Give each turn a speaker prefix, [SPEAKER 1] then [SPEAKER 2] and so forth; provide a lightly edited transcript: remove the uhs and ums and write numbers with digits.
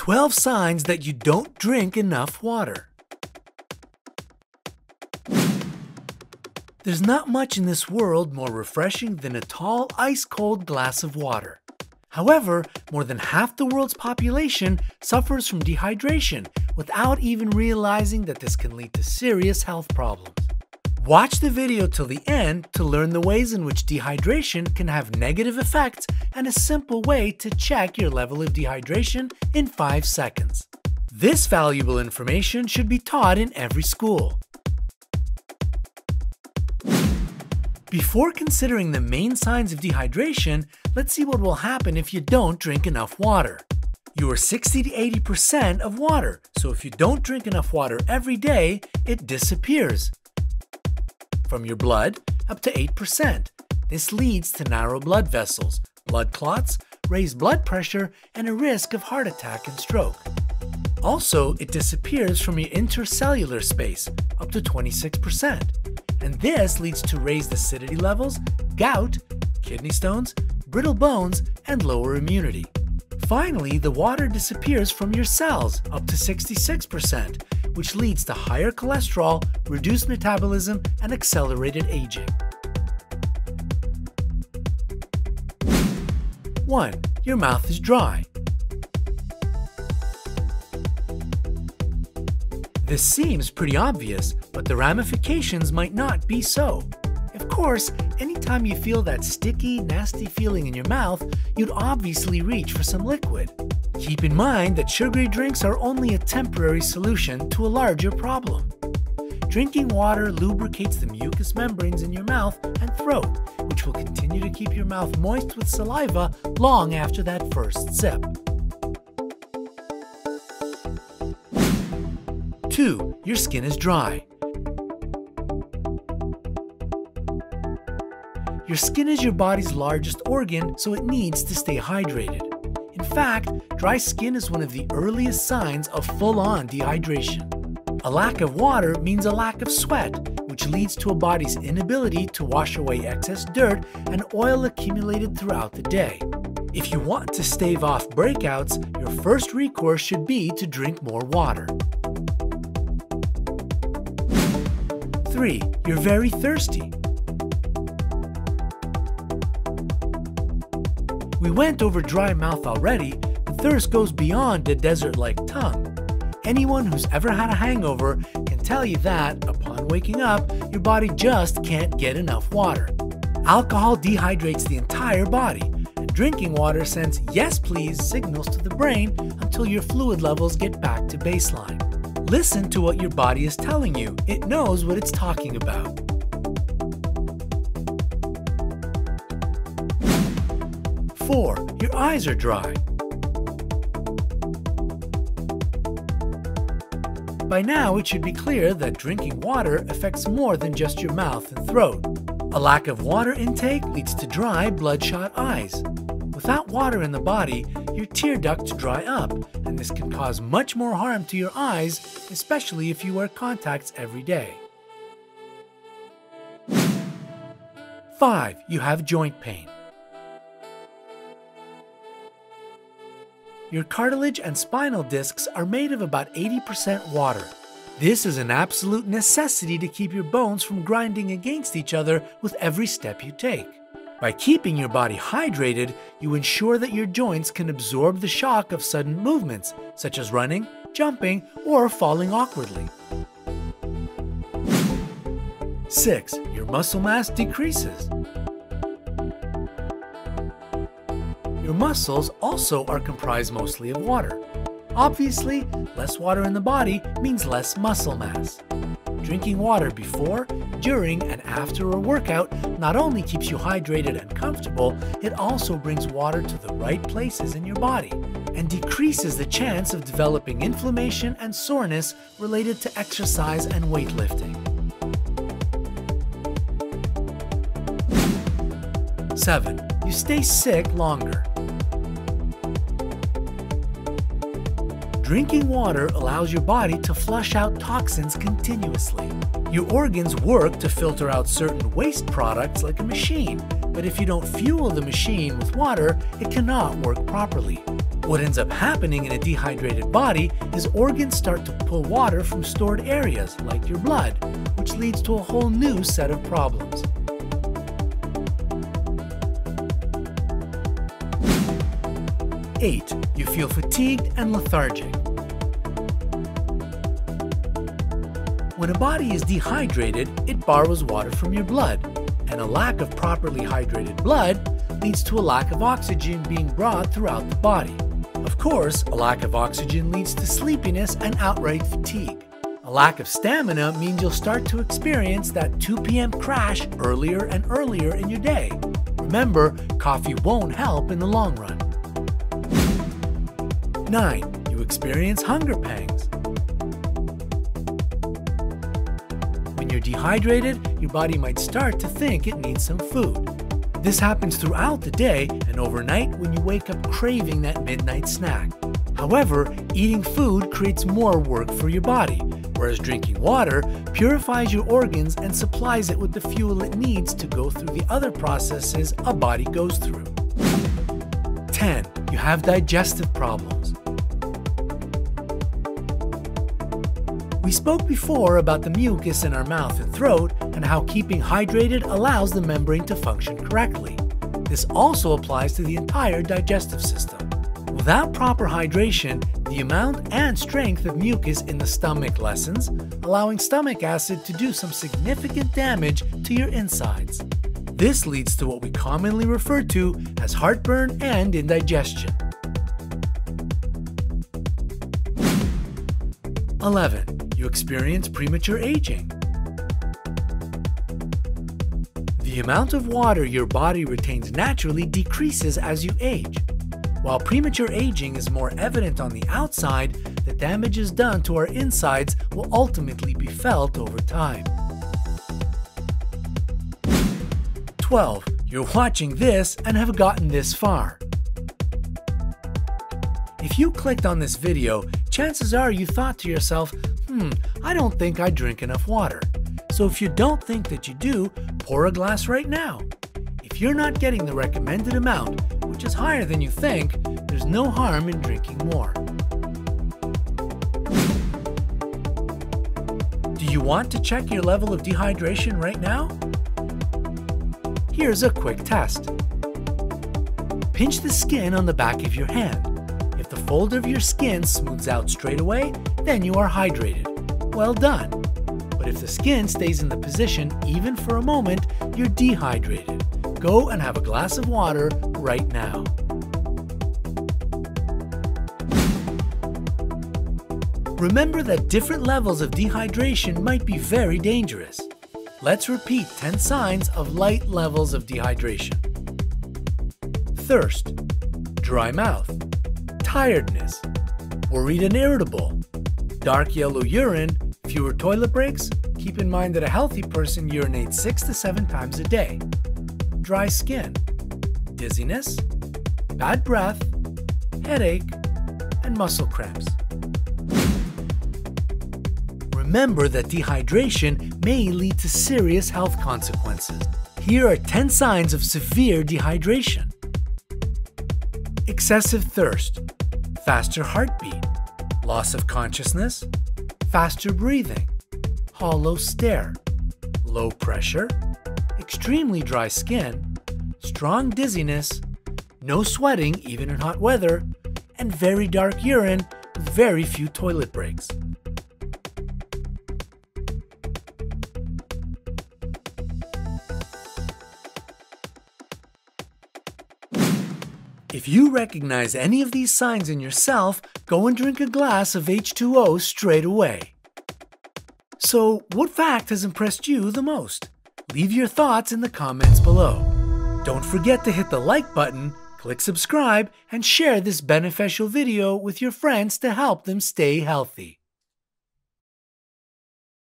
[SPEAKER 1] 12 signs that you don't drink enough water. There's not much in this world more refreshing than a tall, ice-cold glass of water. However, more than half the world's population suffers from dehydration without even realizing that this can lead to serious health problems. Watch the video till the end to learn the ways in which dehydration can have negative effects and a simple way to check your level of dehydration in 5 seconds. This valuable information should be taught in every school. Before considering the main signs of dehydration, let's see what will happen if you don't drink enough water. You are 60 to 80% of water, so if you don't drink enough water every day, it disappears from your blood up to 8%. This leads to narrow blood vessels, blood clots, raised blood pressure, and a risk of heart attack and stroke. Also, it disappears from your intercellular space up to 26%. And this leads to raised acidity levels, gout, kidney stones, brittle bones, and lower immunity. Finally, the water disappears from your cells up to 66%, which leads to higher cholesterol, reduced metabolism, and accelerated aging. 1. Your mouth is dry. This seems pretty obvious, but the ramifications might not be so. Of course, anytime you feel that sticky, nasty feeling in your mouth, you'd obviously reach for some liquid. Keep in mind that sugary drinks are only a temporary solution to a larger problem. Drinking water lubricates the mucous membranes in your mouth and throat, which will continue to keep your mouth moist with saliva long after that first sip. 2. Your skin is dry. Your skin is your body's largest organ, so it needs to stay hydrated. In fact, dry skin is one of the earliest signs of full-on dehydration. A lack of water means a lack of sweat, which leads to a body's inability to wash away excess dirt and oil accumulated throughout the day. If you want to stave off breakouts, your first recourse should be to drink more water. 3. You're very thirsty. We went over dry mouth already, but thirst goes beyond a desert-like tongue. Anyone who's ever had a hangover can tell you that, upon waking up, your body just can't get enough water. Alcohol dehydrates the entire body, and drinking water sends "yes please" signals to the brain until your fluid levels get back to baseline. Listen to what your body is telling you. It knows what it's talking about. 4. Your eyes are dry. By now, it should be clear that drinking water affects more than just your mouth and throat. A lack of water intake leads to dry, bloodshot eyes. Without water in the body, your tear ducts dry up, and this can cause much more harm to your eyes, especially if you wear contacts every day. 5. You have joint pain. Your cartilage and spinal discs are made of about 80% water. This is an absolute necessity to keep your bones from grinding against each other with every step you take. By keeping your body hydrated, you ensure that your joints can absorb the shock of sudden movements, such as running, jumping, or falling awkwardly. 6. Your muscle mass decreases. Your muscles also are comprised mostly of water. Obviously, less water in the body means less muscle mass. Drinking water before, during, and after a workout not only keeps you hydrated and comfortable, it also brings water to the right places in your body and decreases the chance of developing inflammation and soreness related to exercise and weightlifting. 7. You stay sick longer. Drinking water allows your body to flush out toxins continuously. Your organs work to filter out certain waste products like a machine, but if you don't fuel the machine with water, it cannot work properly. What ends up happening in a dehydrated body is organs start to pull water from stored areas, like your blood, which leads to a whole new set of problems. 8. You feel fatigued and lethargic. When a body is dehydrated, it borrows water from your blood, and a lack of properly hydrated blood leads to a lack of oxygen being brought throughout the body. Of course, a lack of oxygen leads to sleepiness and outright fatigue. A lack of stamina means you'll start to experience that 2 p.m. crash earlier and earlier in your day. Remember, coffee won't help in the long run. 9. You experience hunger pangs. When you're dehydrated, your body might start to think it needs some food. This happens throughout the day and overnight when you wake up craving that midnight snack. However, eating food creates more work for your body, whereas drinking water purifies your organs and supplies it with the fuel it needs to go through the other processes a body goes through. 10. You have digestive problems. We spoke before about the mucus in our mouth and throat and how keeping hydrated allows the membrane to function correctly. This also applies to the entire digestive system. Without proper hydration, the amount and strength of mucus in the stomach lessens, allowing stomach acid to do some significant damage to your insides. This leads to what we commonly refer to as heartburn and indigestion. 11. You experience premature aging. The amount of water your body retains naturally decreases as you age. While premature aging is more evident on the outside, the damages done to our insides will ultimately be felt over time. 12. You're watching this and have gotten this far. If you clicked on this video, chances are you thought to yourself, I don't think I drink enough water. So if you don't think that you do, pour a glass right now. If you're not getting the recommended amount, which is higher than you think, there's no harm in drinking more. Do you want to check your level of dehydration right now? Here's a quick test. Pinch the skin on the back of your hand. If the fold of your skin smooths out straight away, then you are hydrated. Well done. But if the skin stays in the position even for a moment, you're dehydrated. Go and have a glass of water right now. Remember that different levels of dehydration might be very dangerous. Let's repeat 10 signs of light levels of dehydration. Thirst, dry mouth, tiredness, worried and irritable, dark yellow urine, fewer toilet breaks. Keep in mind that a healthy person urinates 6 to 7 times a day. Dry skin, dizziness, bad breath, headache, and muscle cramps. Remember that dehydration may lead to serious health consequences. Here are 10 signs of severe dehydration. Excessive thirst, faster heartbeat, loss of consciousness, faster breathing, hollow stare, low pressure, extremely dry skin, strong dizziness, no sweating even in hot weather, and very dark urine with very few toilet breaks. If you recognize any of these signs in yourself, go and drink a glass of H2O straight away. So, what fact has impressed you the most? Leave your thoughts in the comments below. Don't forget to hit the like button, click subscribe, and share this beneficial video with your friends to help them stay healthy.